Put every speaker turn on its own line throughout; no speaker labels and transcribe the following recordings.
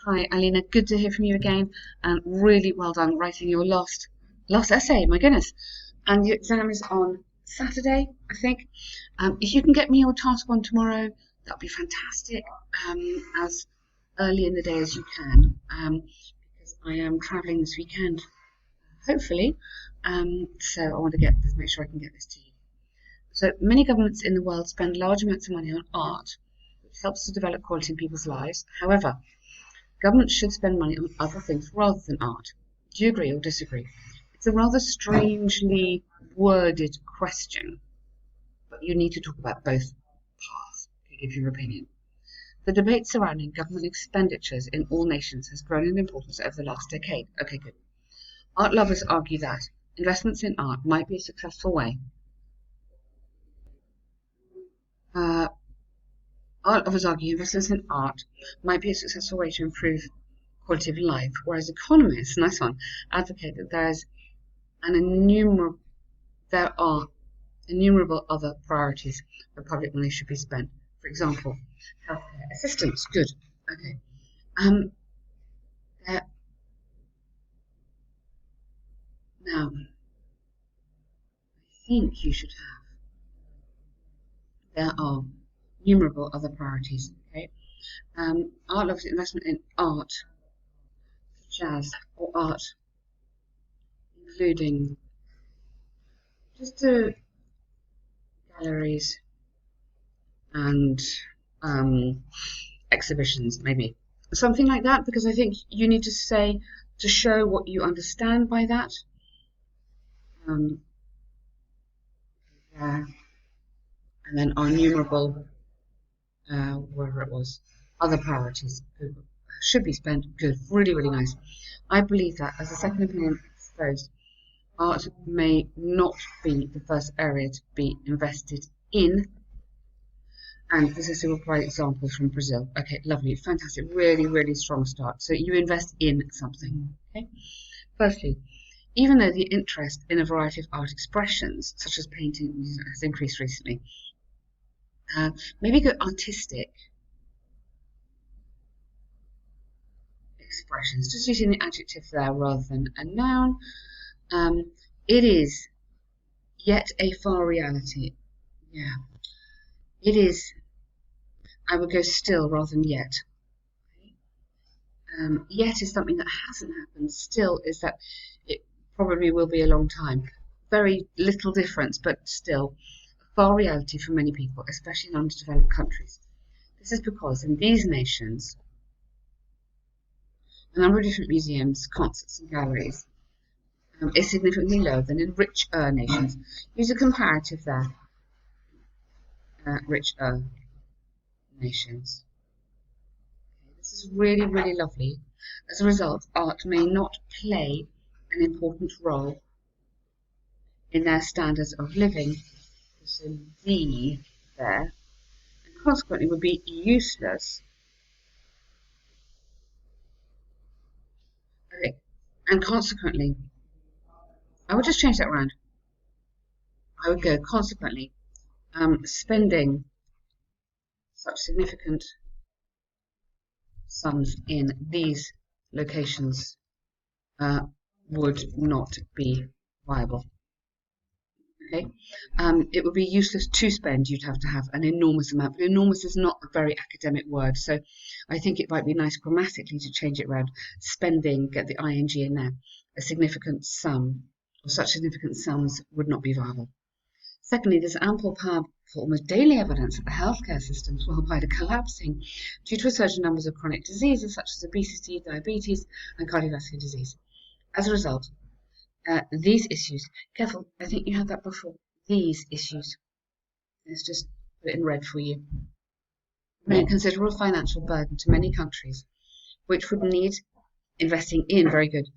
Hi, Alina. Good to hear from you again, and really well done writing your last essay. My goodness, and your exam is on Saturday, I think. If you can get me your task on tomorrow, that'd be fantastic. As early in the day as you can, because I am travelling this weekend, hopefully. So I want to make sure I can get this to you. So many governments in the world spend large amounts of money on art, which helps to develop quality in people's lives. However, governments should spend money on other things rather than art. Do you agree or disagree? It's a rather strangely worded question, but you need to talk about both paths to give your opinion. The debate surrounding government expenditures in all nations has grown in importance over the last decade. Okay, good. Art lovers argue that investments in art might be a successful way. Art lovers argue investments in art might be a successful way to improve quality of life, whereas economists, nice one, advocate that there are innumerable other priorities where public money should be spent. For example, healthcare assistance. Good. Okay. Now, I think you should have. There are innumerable other priorities. Okay. Art lovers investment in art, such as or art, including just the galleries and exhibitions, maybe something like that, because I think you need to show what you understand by that. And then our innumerable, wherever it was, other priorities should be spent. Good, really, really nice. I believe that, as a second opinion exposed, art may not be the first area to be invested in. And this is to provide examples from Brazil. Okay, lovely, fantastic, really, really strong start. So you invest in something. Okay. Firstly, even though the interest in a variety of art expressions, such as painting, has increased recently, maybe go artistic expressions, just using the adjective there rather than a noun. It is yet a far reality. Yeah. It is, I would go still rather than yet. Yet is something that hasn't happened. Still is that it probably will be a long time. Very little difference, but still a far reality for many people, especially in underdeveloped countries. This is because in these nations, a number of different museums, concerts and galleries is significantly lower than in richer nations. Use a comparative there. Richer nations. Okay, this is really, really lovely. As a result, art may not play an important role in their standards of living. So the there, and consequently would be useless. Okay, and consequently, I would just change that around. I would go consequently, spending such significant sums in these locations would not be viable. Okay, it would be useless to spend. You'd have to have an enormous amount, but enormous is not a very academic word, so I think it might be nice grammatically to change it around. Spending, get the ing in there. A significant sum, or such significant sums, would not be viable. Secondly, there's ample powerful, almost daily evidence that the healthcare systems worldwide are collapsing due to a surge in numbers of chronic diseases such as obesity, diabetes, and cardiovascular disease. As a result, these issues, careful, I think you had that before, these issues, let's just put it in red for you, bring a considerable financial burden to many countries, which would need investing in, very good,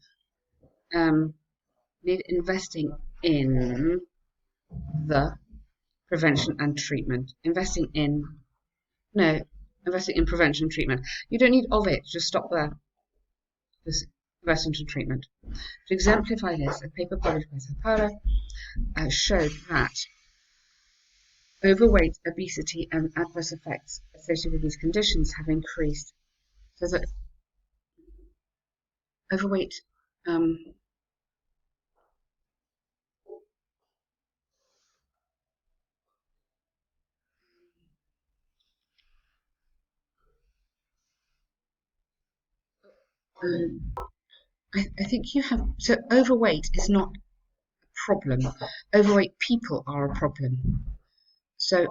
need investing in the prevention and treatment. Investing in prevention and treatment. You don't need of it, just stop there. Just investing in treatment. To exemplify this, a paper published by Sao Paulo showed that overweight, obesity, and adverse effects associated with these conditions have increased, so that overweight. Um, I think you have, so overweight is not a problem. Overweight people are a problem. So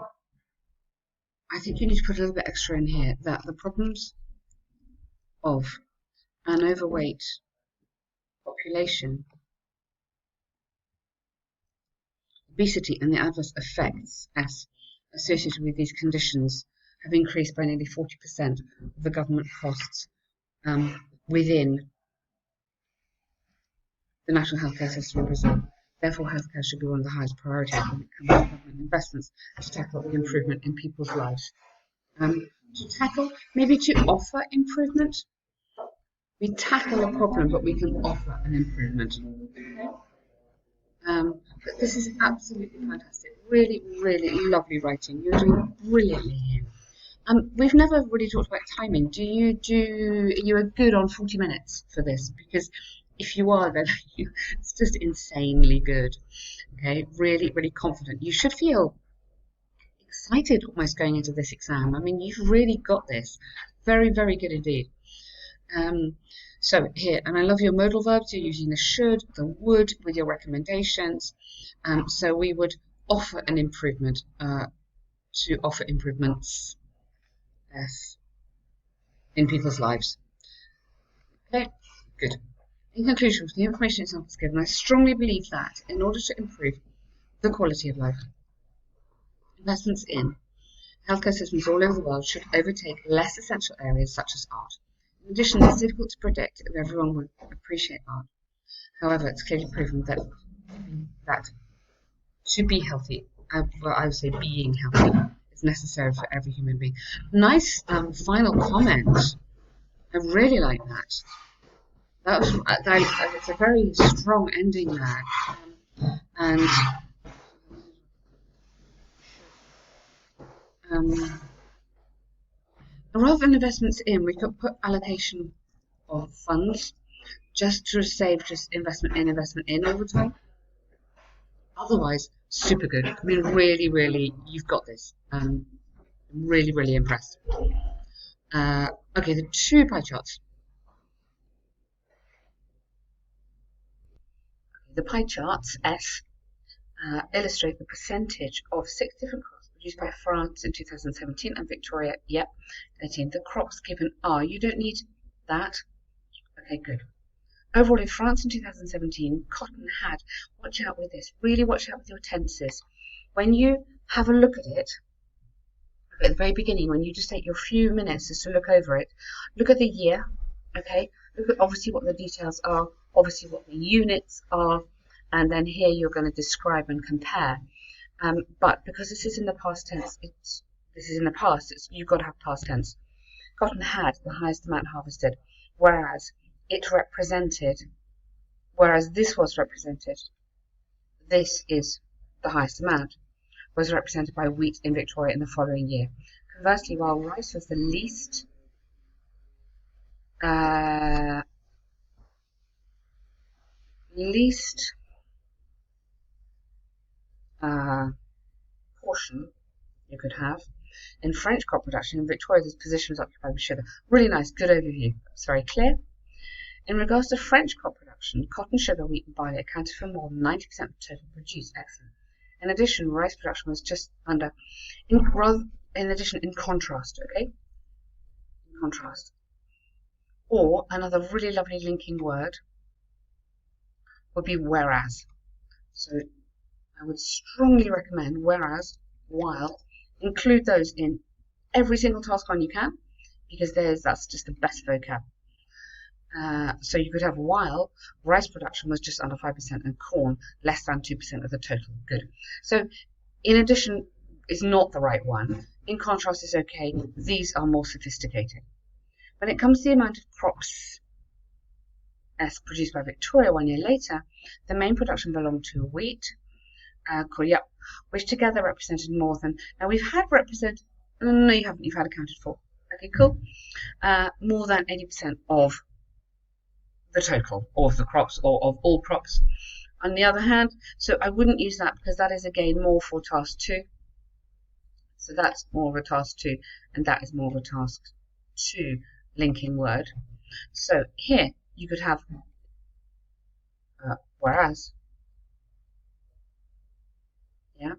I think you need to put a little bit extra in here that the problems of an overweight population, obesity and the adverse effects as associated with these conditions have increased by nearly 40% of the government costs within the national healthcare system in Brazil. Therefore, healthcare should be one of the highest priorities when it comes to government investments to tackle the improvement in people's lives. Maybe to offer improvement. We tackle a problem, but we can offer an improvement. But this is absolutely fantastic. Really, really lovely writing. You're doing brilliantly here. We've never really talked about timing. You are good on 40 minutes for this? Because if you are, then it's just insanely good. Okay, really, really confident. You should feel excited almost going into this exam. I mean, you've really got this. Very, very good indeed. So here, and I love your modal verbs. You're using the should, the would with your recommendations. So we would offer an improvement, to offer improvements, yes, in people's lives. Okay, good. In conclusion, with the information examples given, I strongly believe that in order to improve the quality of life, investments in healthcare systems all over the world should overtake less essential areas such as art. In addition, it's difficult to predict if everyone would appreciate art. However, it's clearly proven that to be healthy, well, I would say being healthy, is necessary for every human being. Nice final comment. I really like that. That was it's a very strong ending there, and rather than investments in, we could put allocation of funds just to save just investment in all the time. Otherwise, super good. I mean, really, really, you've got this. Really, really impressed. Okay, the two pie charts. The pie charts, S, illustrate the percentage of 6 different crops produced by France in 2017 and Victoria, yep, 18. The crops given are, you don't need that. Okay, good. Overall, in France in 2017, cotton had, watch out with this, really watch out with your tenses. When you have a look at it, at the very beginning, when you just take your few minutes just to look over it, look at the year, okay? Look at obviously what the details are, obviously what the units are, and then here you're going to describe and compare. But because this is in the past tense, you've got to have past tense. Cotton had the highest amount harvested, whereas this was represented, this is the highest amount, was represented by wheat in Victoria in the following year. Conversely, while rice was the least portion you could have in French crop production, in Victoria this position was occupied with sugar. Really nice, good overview. It's very clear. In regards to French crop production, cotton, sugar, wheat and barley accounted for more than 90% of the total produced. Excellent. In addition, rice production was just under, in contrast, okay? In contrast. Or another really lovely linking word would be whereas. So I would strongly recommend whereas, while, include those in every single task on you can, because that's just the best vocab. So you could have while rice production was just under 5% and corn less than 2% of the total. Good. So in addition is not the right one. In contrast is okay. These are more sophisticated. When it comes to the amount of crops as produced by Victoria 1 year later, the main production belonged to wheat, which together represented more than, now we've had no you haven't, you've had accounted for. Okay, cool. More than 80% of the total of the crops or of all crops. On the other hand, so I wouldn't use that because that is again more for task 2. So that's more of a task 2, and that is more of a task 2 linking word. So here you could have whereas, yeah,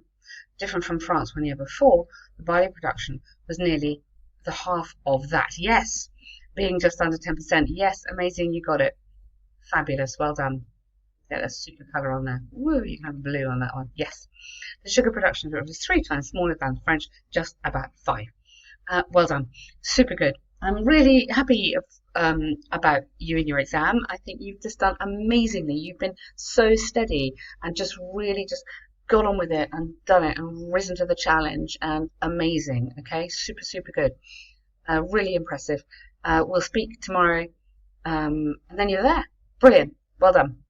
different from France 1 year before, the barley production was nearly the half of that. Yes, being just under 10%. Yes, amazing, you got it. Fabulous, well done. Get a super colour on there. Woo, you can have blue on that one. Yes. The sugar production was 3 times smaller than French, just about 5. Well done. Super good. I'm really happy about you in your exam. I think you've just done amazingly. You've been so steady and just really just got on with it and done it and risen to the challenge, and amazing. Okay, super, super good. Really impressive. We'll speak tomorrow, and then you're there. Brilliant. Well done.